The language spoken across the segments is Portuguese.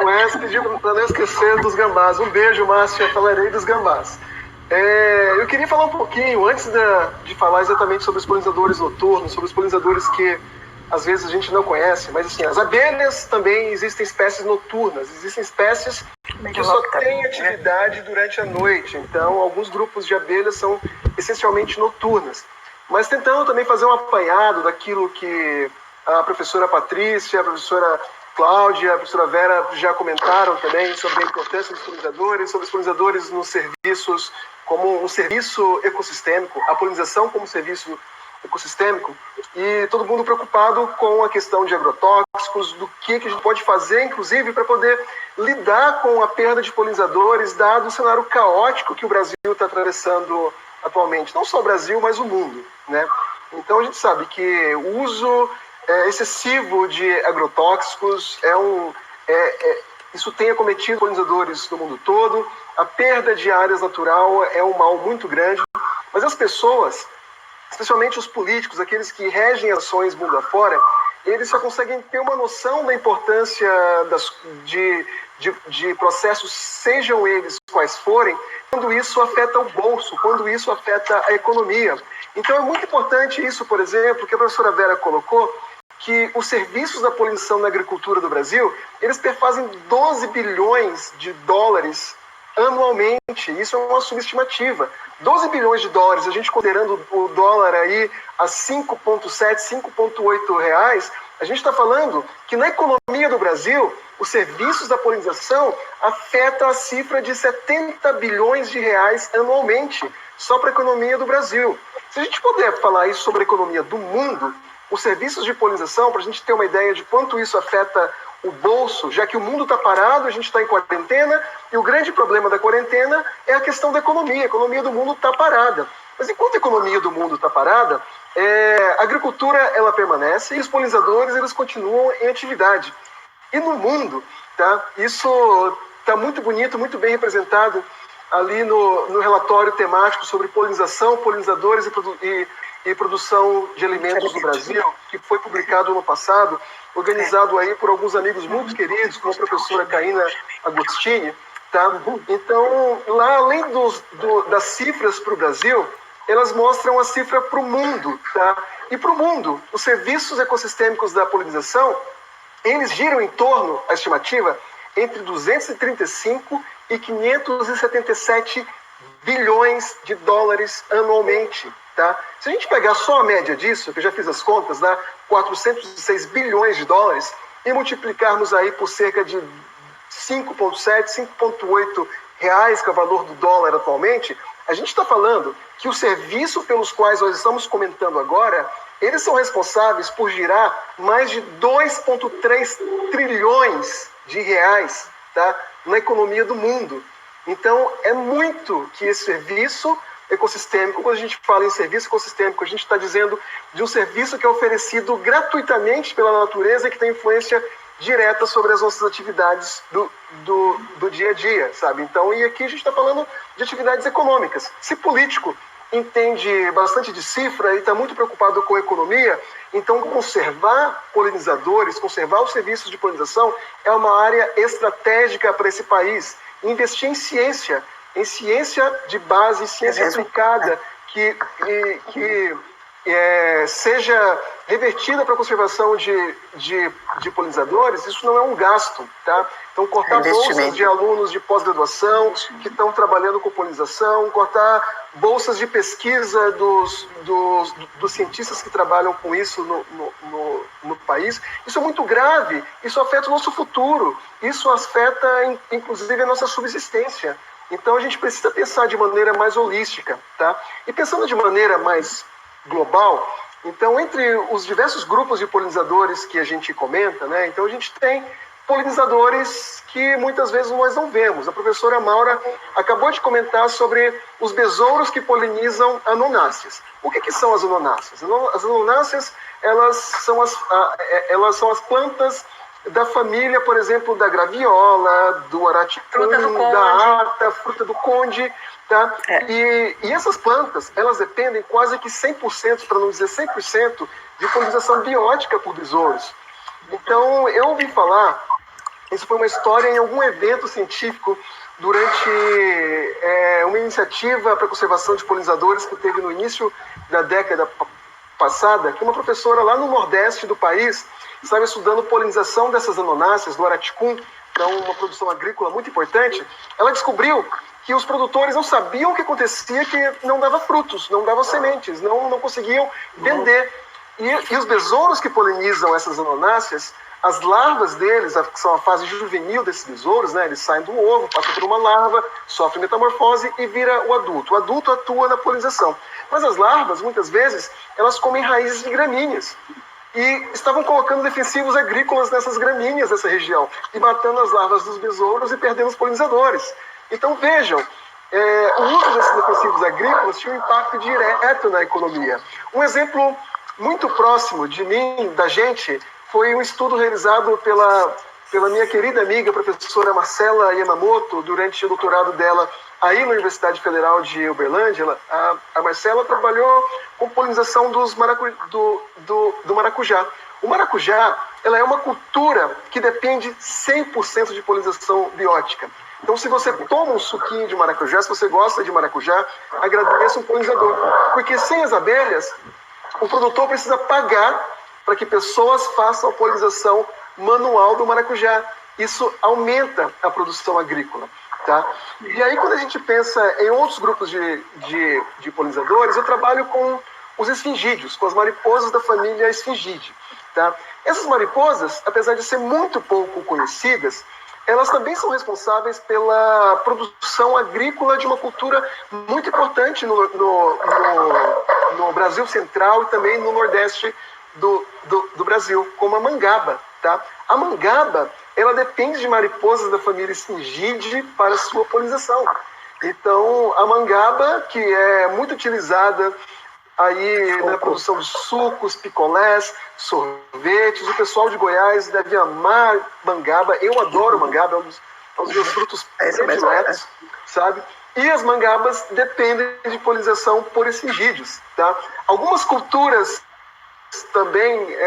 mas pediu para não esquecer dos gambás. Um beijo, Márcia, falarei dos gambás. Eu queria falar um pouquinho, antes de falar exatamente sobre os polinizadores noturnos, sobre os polinizadores que às vezes a gente não conhece, mas assim, as abelhas também existem espécies noturnas, existem espécies que só têm atividade durante a noite. Então, alguns grupos de abelhas são essencialmente noturnas. Mas tentando também fazer um apanhado daquilo que a professora Patrícia, a professora Cláudia, a professora Vera já comentaram também sobre a importância dos polinizadores, sobre os polinizadores nos serviços como um serviço ecossistêmico, a polinização como serviço ecossistêmico, e todo mundo preocupado com a questão de agrotóxicos, do que a gente pode fazer, inclusive, para poder lidar com a perda de polinizadores, dado o cenário caótico que o Brasil está atravessando atualmente. Não só o Brasil, mas o mundo, né? Então a gente sabe que o uso excessivo de agrotóxicos isso tem acometido polinizadores no mundo todo. A perda de áreas natural é um mal muito grande, mas as pessoas, especialmente os políticos, aqueles que regem ações mundo afora, eles só conseguem ter uma noção da importância de processos, sejam eles quais forem, quando isso afeta o bolso, quando isso afeta a economia. Então é muito importante isso, por exemplo, que a professora Vera colocou, que os serviços da polinização na agricultura do Brasil, eles perfazem 12 bilhões de dólares anualmente. Isso é uma subestimativa. 12 bilhões de dólares, a gente considerando o dólar aí a 5,7, 5,8 reais, a gente está falando que na economia do Brasil, os serviços da polinização afetam a cifra de 70 bilhões de reais anualmente, só para a economia do Brasil. Se a gente puder falar isso sobre a economia do mundo, os serviços de polinização, para a gente ter uma ideia de quanto isso afeta o bolso, já que o mundo está parado, a gente está em quarentena, e o grande problema da quarentena é a questão da economia. A economia do mundo está parada. Mas enquanto a economia do mundo está parada, a agricultura ela permanece e os polinizadores eles continuam em atividade. E no mundo, tá, isso está muito bonito, muito bem representado ali no relatório temático sobre polinização, polinizadores e produção de alimentos no Brasil, que foi publicado ano passado, organizado aí por alguns amigos muito queridos, como a professora Caína Agostini. Tá? Então, lá, além das cifras para o Brasil, elas mostram a cifra para o mundo. Tá? E para o mundo, os serviços ecossistêmicos da polinização, eles giram em torno, a estimativa, entre 235 e 577 bilhões de dólares anualmente. Tá? Se a gente pegar só a média disso, que eu já fiz as contas, dá 406 bilhões de dólares, e multiplicarmos aí por cerca de 5,7, 5,8 reais, que é o valor do dólar atualmente, a gente está falando que o serviço pelos quais nós estamos comentando agora, eles são responsáveis por girar mais de 2,3 trilhões de reais, tá? Na economia do mundo. Então, é muito que esse serviço ecossistêmico, quando a gente fala em serviço ecossistêmico, a gente está dizendo de um serviço que é oferecido gratuitamente pela natureza e que tem influência direta sobre as nossas atividades do dia a dia, sabe? Então, e aqui a gente está falando de atividades econômicas. Se político entende bastante de cifra e está muito preocupado com a economia, então conservar polinizadores, conservar os serviços de polinização é uma área estratégica para esse país. Investir em ciência de base, ciência aplicada, que seja revertida para a conservação de polinizadores, isso não é um gasto, tá? Então, cortar bolsas de alunos de pós-graduação que estão trabalhando com polinização, cortar bolsas de pesquisa dos cientistas que trabalham com isso no país, isso é muito grave, isso afeta o nosso futuro, isso afeta, inclusive, a nossa subsistência. Então, a gente precisa pensar de maneira mais holística, tá? E pensando de maneira mais global, então, entre os diversos grupos de polinizadores que a gente comenta, né? Então, a gente tem polinizadores que muitas vezes nós não vemos. A professora Maura acabou de comentar sobre os besouros que polinizam anonáceas. O que são as anonáceas? As anonáceas, elas são as plantas da família, por exemplo, da graviola, do araticum, da ata, fruta do conde, tá? E essas plantas, elas dependem quase que 100%, para não dizer 100%, de polinização biótica por besouros. Então, eu ouvi falar Isso foi uma história em algum evento científico durante uma iniciativa para a conservação de polinizadores que teve no início da década passada, que uma professora lá no nordeste do país estava estudando polinização dessas anonáceas, do araticum, então uma produção agrícola muito importante. Ela descobriu que os produtores não sabiam o que acontecia, que não dava frutos, não dava sementes, não conseguiam vender. E os besouros que polinizam essas anonáceas, as larvas deles, que são a fase juvenil desses besouros, né, eles saem do ovo, passam por uma larva, sofrem metamorfose e vira o adulto. O adulto atua na polinização. Mas as larvas, muitas vezes, elas comem raízes de gramíneas. E estavam colocando defensivos agrícolas nessas gramíneas dessa região, e matando as larvas dos besouros e perdendo os polinizadores. Então, vejam, o uso desses defensivos agrícolas tinha um impacto direto na economia. Um exemplo muito próximo de mim, da gente, foi um estudo realizado pela minha querida amiga, professora Marcela Yamamoto, durante o doutorado dela aí na Universidade Federal de Uberlândia. A Marcela trabalhou com polinização do maracujá. O maracujá, ela é uma cultura que depende 100% de polinização biótica. Então, se você toma um suquinho de maracujá, se você gosta de maracujá, agradeça um polinizador. Porque sem as abelhas, o produtor precisa pagar para que pessoas façam a polinização manual do maracujá. Isso aumenta a produção agrícola. Tá? E aí, quando a gente pensa em outros grupos de polinizadores, eu trabalho com os esfingídeos, com as mariposas da família Esfingide. Tá? Essas mariposas, apesar de ser muito pouco conhecidas, elas também são responsáveis pela produção agrícola de uma cultura muito importante no Brasil Central e também no Nordeste do Brasil, como a mangaba. Tá? A mangaba, ela depende de mariposas da família Esfingide para sua polinização. Então, a mangaba, que é muito utilizada aí na produção de sucos, picolés, sorvetes, o pessoal de Goiás deve amar mangaba. Eu adoro mangaba, é um dos meus frutos prediletos, sabe? E as mangabas dependem de polinização por esfingídeos, tá? Algumas culturas também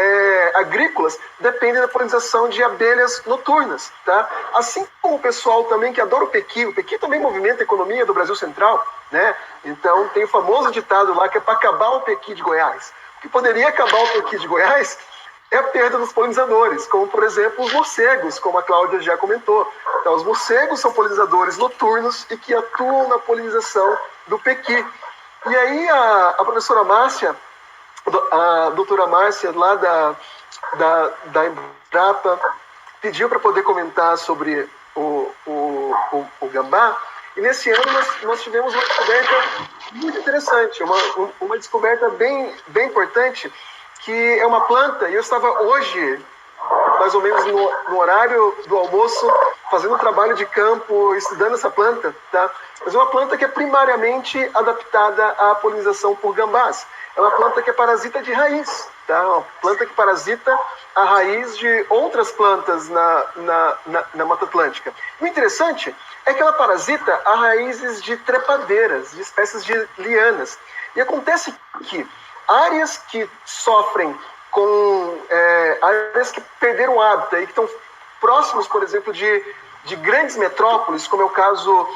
agrícolas dependem da polinização de abelhas noturnas, tá? Assim como o pessoal também que adora o pequi também movimenta a economia do Brasil Central, né? Então tem o famoso ditado lá que é para acabar o pequi de Goiás. O que poderia acabar o pequi de Goiás é a perda dos polinizadores, como por exemplo os morcegos, como a Cláudia já comentou. Então os morcegos são polinizadores noturnos e que atuam na polinização do pequi. E aí a professora Márcia, a doutora Márcia, lá da Embrapa, pediu para poder comentar sobre o gambá, e nesse ano nós tivemos uma descoberta muito interessante, uma descoberta bem importante, que é uma planta, e eu estava hoje, mais ou menos no horário do almoço, fazendo um trabalho de campo, estudando essa planta, tá? Mas é uma planta que é primariamente adaptada à polinização por gambás. É uma planta que é parasita de raiz, tá? Uma planta que parasita a raiz de outras plantas na Mata Atlântica. O interessante é que ela parasita a raízes de trepadeiras, de espécies de lianas. E acontece que áreas que sofrem com áreas que perderam o hábitat e que estão próximos, por exemplo, de grandes metrópoles, como é o caso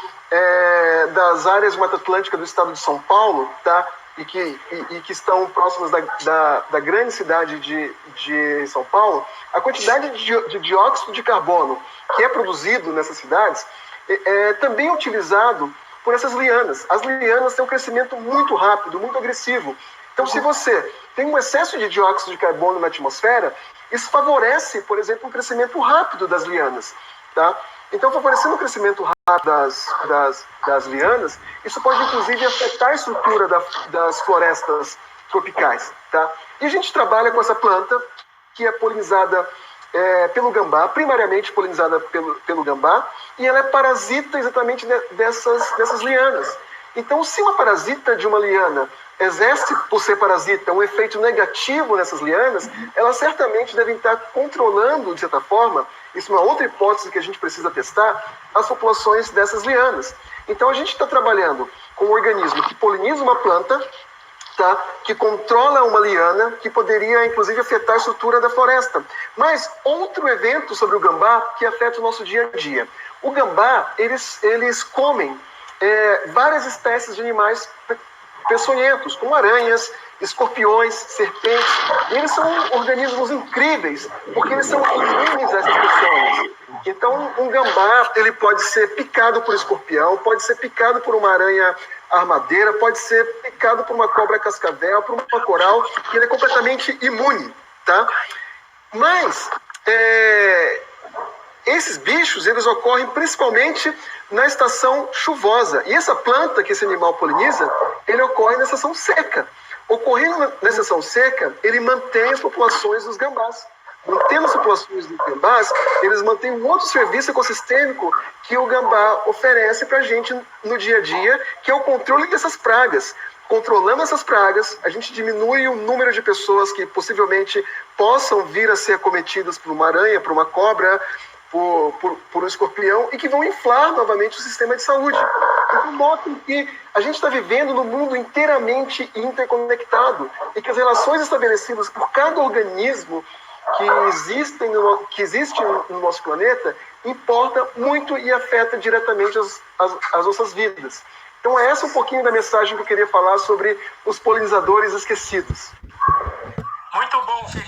das áreas de Mata Atlântica do estado de São Paulo, tá? E que estão próximas da grande cidade de São Paulo, a quantidade de dióxido de carbono que é produzido nessas cidades é também utilizado por essas lianas. As lianas têm um crescimento muito rápido, muito agressivo. Então, se você tem um excesso de dióxido de carbono na atmosfera, isso favorece, por exemplo, um crescimento rápido das lianas. Tá? Então, favorecendo o crescimento rápido das lianas, isso pode, inclusive, afetar a estrutura das florestas tropicais. Tá? E a gente trabalha com essa planta, que é polinizada pelo gambá, primariamente polinizada pelo gambá, e ela é parasita exatamente dessas lianas. Então, se uma parasita de uma liana exerce, por ser parasita, um efeito negativo nessas lianas, elas certamente devem estar controlando, de certa forma, isso é uma outra hipótese que a gente precisa testar, as populações dessas lianas. Então, a gente está trabalhando com um organismo que poliniza uma planta, tá? Que controla uma liana, que poderia, inclusive, afetar a estrutura da floresta. Mas outro evento sobre o gambá que afeta o nosso dia a dia. O gambá, eles comem várias espécies de animais peçonhentos, como aranhas, escorpiões, serpentes. E eles são organismos incríveis, porque eles são imunes a essas peçonhas. Então, um gambá, ele pode ser picado por escorpião, pode ser picado por uma aranha armadeira, pode ser picado por uma cobra cascavel, por uma coral, e ele é completamente imune, tá? Mas esses bichos, eles ocorrem principalmente na estação chuvosa. E essa planta que esse animal poliniza, ele ocorre na estação seca. Ocorrendo na estação seca, ele mantém as populações dos gambás. Mantendo as populações dos gambás, eles mantêm um outro serviço ecossistêmico que o gambá oferece para a gente no dia a dia, que é o controle dessas pragas. Controlando essas pragas, a gente diminui o número de pessoas que possivelmente possam vir a ser acometidas por uma aranha, por uma cobra, por um escorpião, e que vão inflar novamente o sistema de saúde. Então, notem que a gente está vivendo num mundo inteiramente interconectado e que as relações estabelecidas por cada organismo que existe no nosso planeta importa muito e afeta diretamente as nossas vidas. Então, essa é um pouquinho da mensagem que eu queria falar sobre os polinizadores esquecidos. Muito bom, Felipe.